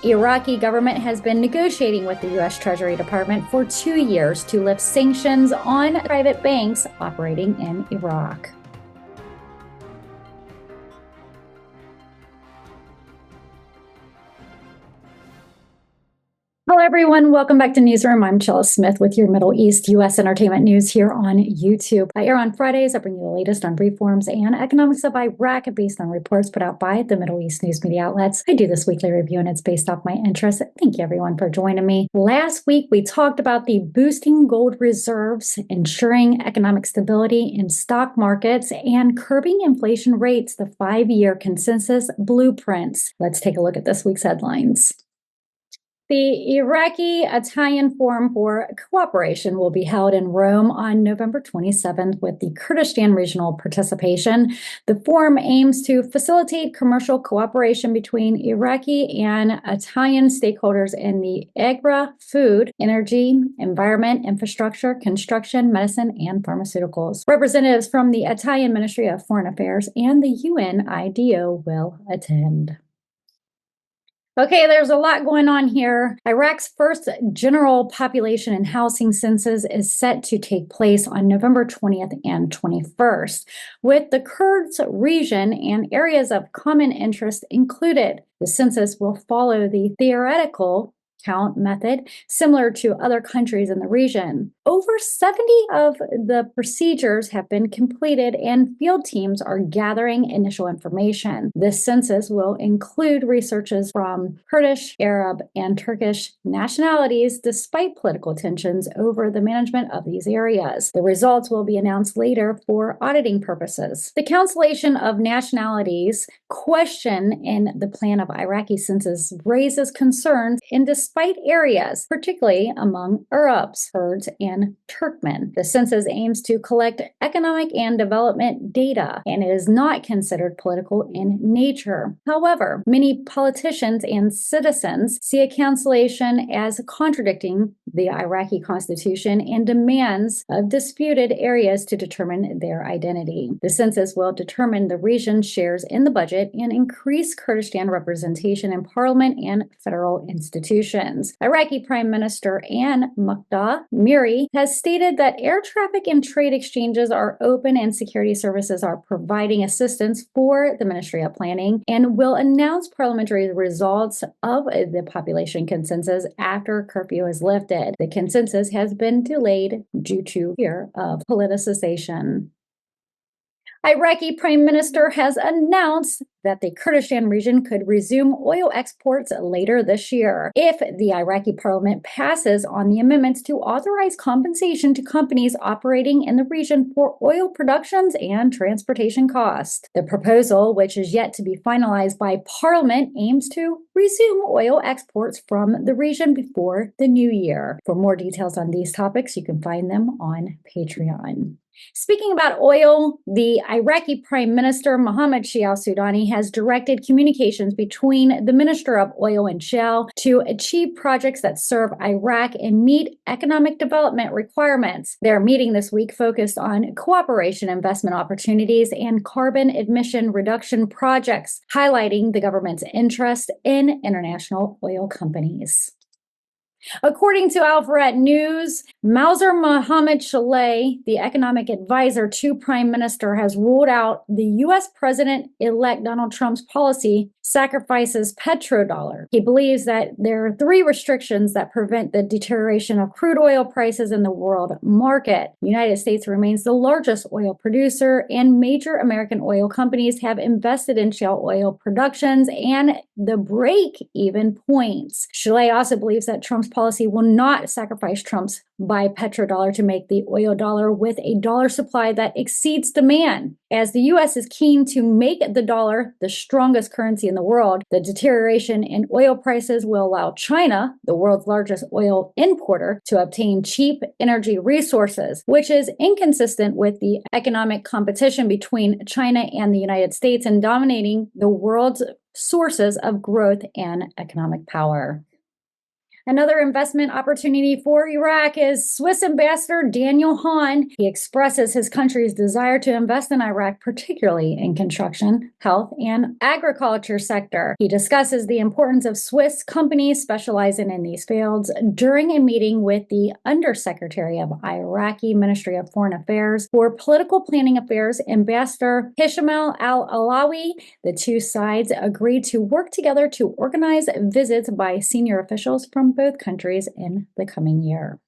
Iraqi government has been negotiating with the U.S. Treasury Department for 2 years to lift sanctions on private banks operating in Iraq. Hello, everyone. Welcome back to Newsroom. I'm Chella Smith with your Middle East U.S. entertainment news here on YouTube. I air on Fridays. I bring you the latest on reforms and economics of Iraq based on reports put out by the Middle East news media outlets. I do this weekly review and it's based off my interest. Thank you, everyone, for joining me. Last week, we talked about the boosting gold reserves, ensuring economic stability in stock markets, and curbing inflation rates, the 5-year consensus blueprints. Let's take a look at this week's headlines. The Iraqi-Italian Forum for Cooperation will be held in Rome on November 27th with the Kurdistan regional participation. The forum aims to facilitate commercial cooperation between Iraqi and Italian stakeholders in the agri-food, energy, environment, infrastructure, construction, medicine, and pharmaceuticals. Representatives from the Italian Ministry of Foreign Affairs and the UNIDO will attend. Okay, there's a lot going on here. Iraq's first general population and housing census is set to take place on November 20th and 21st, with the Kurds region and areas of common interest included. The census will follow the theoretical count method, similar to other countries in the region. Over 70 of the procedures have been completed and field teams are gathering initial information. This census will include researchers from Kurdish, Arab, and Turkish nationalities despite political tensions over the management of these areas. The results will be announced later for auditing purposes. The cancellation of nationalities question in the plan of Iraqi census raises concerns in despite areas, particularly among Arabs, Kurds, and Turkmen. The census aims to collect economic and development data, and it is not considered political in nature. However, many politicians and citizens see a cancellation as contradicting the Iraqi constitution and demands of disputed areas to determine their identity. The census will determine the region's shares in the budget and increase Kurdistan representation in parliament and federal institutions. Iraqi Prime Minister Ann Muqda Miri has stated that air traffic and trade exchanges are open and security services are providing assistance for the Ministry of Planning and will announce parliamentary results of the population consensus after curfew is lifted. The consensus has been delayed due to fear of politicization. Iraqi Prime Minister has announced that the Kurdistan region could resume oil exports later this year if the Iraqi parliament passes on the amendments to authorize compensation to companies operating in the region for oil productions and transportation costs. The proposal, which is yet to be finalized by parliament, aims to resume oil exports from the region before the new year. For more details on these topics, you can find them on Patreon. Speaking about oil, the Iraqi Prime Minister Mohammed Shia al-Sudani has directed communications between the Minister of Oil and Shell to achieve projects that serve Iraq and meet economic development requirements. Their meeting this week focused on cooperation investment opportunities and carbon emission reduction projects, highlighting the government's interest in international oil companies. According to Alpharet News, Mauser Mohammed Shaleh, the economic advisor to Prime Minister, has ruled out the U.S. President-elect Donald Trump's policy sacrifices petrodollar. He believes that there are 3 restrictions that prevent the deterioration of crude oil prices in the world market. The United States remains the largest oil producer, and major American oil companies have invested in shale oil productions and the break-even points. Shaleh also believes that Trump's policy will not sacrifice Trump's buy petrodollar to make the oil dollar with a dollar supply that exceeds demand. As the U.S. is keen to make the dollar the strongest currency in the world, the deterioration in oil prices will allow China, the world's largest oil importer, to obtain cheap energy resources, which is inconsistent with the economic competition between China and the United States and dominating the world's sources of growth and economic power. Another investment opportunity for Iraq is Swiss Ambassador Daniel Hahn. He expresses his country's desire to invest in Iraq, particularly in construction, health, and agriculture sector. He discusses the importance of Swiss companies specializing in these fields during a meeting with the Undersecretary of Iraqi Ministry of Foreign Affairs for Political Planning Affairs, Ambassador Hishamel al-Alawi. The two sides agreed to work together to organize visits by senior officials from both countries in the coming year.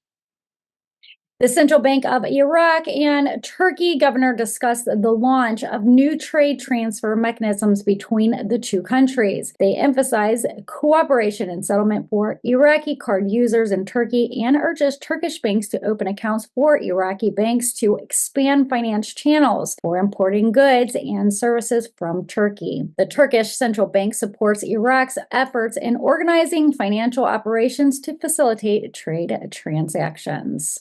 The Central Bank of Iraq and Turkey governor discussed the launch of new trade transfer mechanisms between the two countries. They emphasize cooperation and settlement for Iraqi card users in Turkey and urges Turkish banks to open accounts for Iraqi banks to expand finance channels for importing goods and services from Turkey. The Turkish Central Bank supports Iraq's efforts in organizing financial operations to facilitate trade transactions.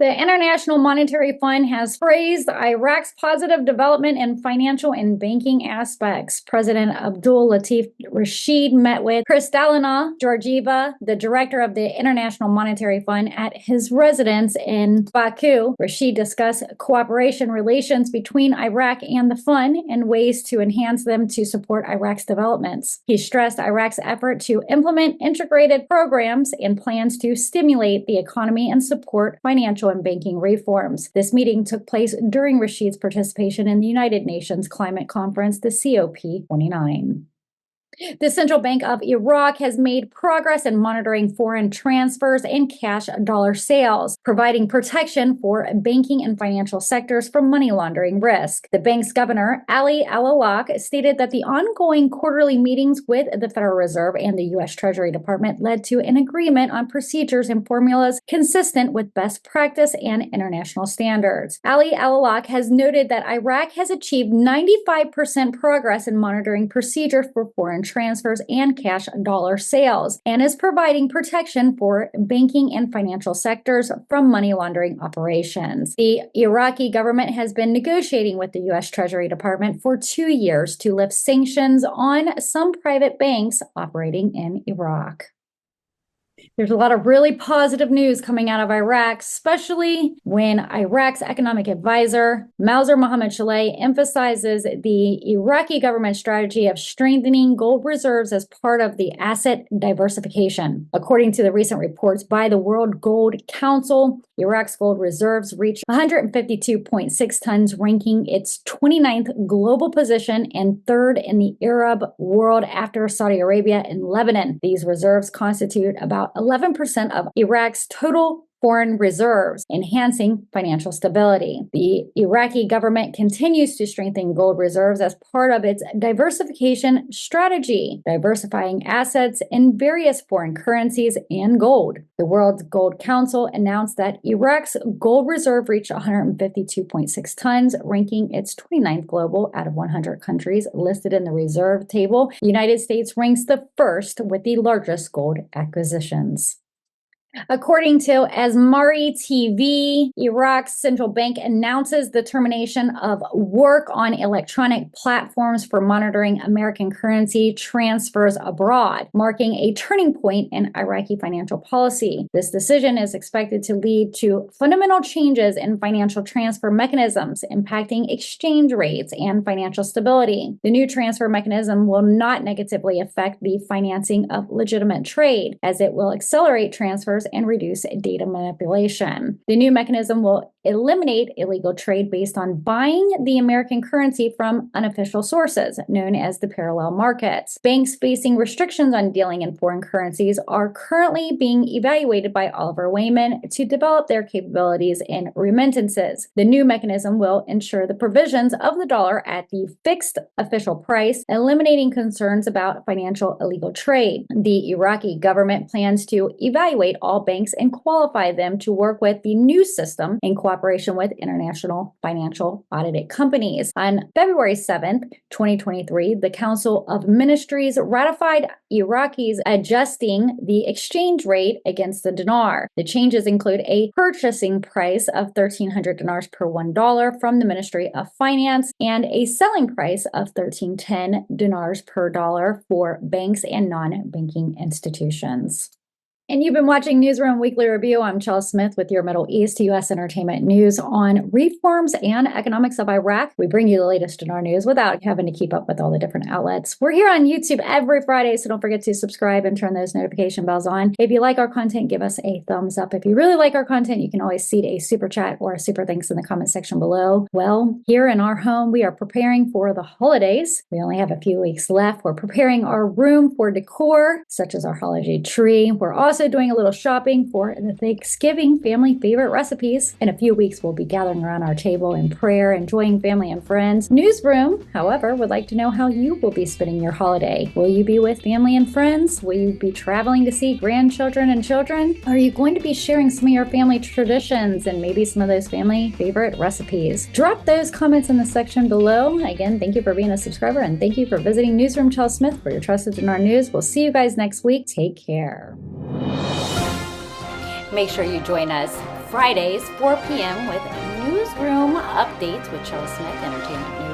The International Monetary Fund has praised Iraq's positive development in financial and banking aspects. President Abdul Latif Rashid met with Kristalina Georgieva, the director of the International Monetary Fund, at his residence in Baku. Rashid discussed cooperation relations between Iraq and the fund and ways to enhance them to support Iraq's developments. He stressed Iraq's effort to implement integrated programs and plans to stimulate the economy and support financial and banking reforms. This meeting took place during Rashid's participation in the United Nations Climate Conference, the COP29. The Central Bank of Iraq has made progress in monitoring foreign transfers and cash dollar sales, providing protection for banking and financial sectors from money laundering risk. The bank's governor, Ali Al-Awlaq, stated that the ongoing quarterly meetings with the Federal Reserve and the U.S. Treasury Department led to an agreement on procedures and formulas consistent with best practice and international standards. Ali Al-Awlaq has noted that Iraq has achieved 95% progress in monitoring procedures for foreign transfers and cash dollar sales, and is providing protection for banking and financial sectors from money laundering operations. The Iraqi government has been negotiating with the U.S. Treasury Department for 2 years to lift sanctions on some private banks operating in Iraq. There's a lot of really positive news coming out of Iraq, especially when Iraq's economic advisor, Mauser Mohammed Shaleh, emphasizes the Iraqi government strategy of strengthening gold reserves as part of the asset diversification. According to the recent reports by the World Gold Council, Iraq's gold reserves reached 152.6 tons, ranking its 29th global position and third in the Arab world after Saudi Arabia and Lebanon. These reserves constitute about 11% of Iraq's total foreign reserves, enhancing financial stability. The Iraqi government continues to strengthen gold reserves as part of its diversification strategy, diversifying assets in various foreign currencies and gold. The World Gold Council announced that Iraq's gold reserve reached 152.6 tons, ranking its 29th global out of 100 countries listed in the reserve table. The United States ranks the first with the largest gold acquisitions. According to Asmari TV, Iraq's central bank announces the termination of work on electronic platforms for monitoring American currency transfers abroad, marking a turning point in Iraqi financial policy. This decision is expected to lead to fundamental changes in financial transfer mechanisms, impacting exchange rates and financial stability. The new transfer mechanism will not negatively affect the financing of legitimate trade, as it will accelerate transfers and reduce data manipulation. The new mechanism will eliminate illegal trade based on buying the American currency from unofficial sources, known as the parallel markets. Banks facing restrictions on dealing in foreign currencies are currently being evaluated by Oliver Wyman to develop their capabilities in remittances. The new mechanism will ensure the provisions of the dollar at the fixed official price, eliminating concerns about financial illegal trade. The Iraqi government plans to evaluate all banks and qualify them to work with the new system in cooperation with international financial audited companies. On February 7th, 2023, the Council of Ministries ratified Iraqis adjusting the exchange rate against the dinar. The changes include a purchasing price of 1,300 dinars per $1 from the Ministry of Finance and a selling price of 1,310 dinars per dollar for banks and non-banking institutions. And you've been watching Newsroom Weekly Review. I'm Chelsea Smith with your Middle East U.S. entertainment news on reforms and economics of Iraq. We bring you the latest in our news without having to keep up with all the different outlets. We're here on YouTube every Friday, so don't forget to subscribe and turn those notification bells on. If you like our content, give us a thumbs up. If you really like our content, you can always seed a super chat or a super thanks in the comment section below. Well, here in our home, we are preparing for the holidays. We only have a few weeks left. We're preparing our room for decor, such as our holiday tree. We're also doing a little shopping for the Thanksgiving family favorite recipes. In a few weeks, we'll be gathering around our table in prayer, enjoying family and friends. Newsroom, however, would like to know how you will be spending your holiday. Will you be with family and friends? Will you be traveling to see grandchildren and children? Are you going to be sharing some of your family traditions and maybe some of those family favorite recipes? Drop those comments in the section below. Again, thank you for being a subscriber and thank you for visiting Newsroom Chelsea Smith for your trusted Dinar News. We'll see you guys next week. Take care. Make sure you join us Fridays, 4 p.m. with Newsroom Updates with Chelsea Smith, Entertainment News.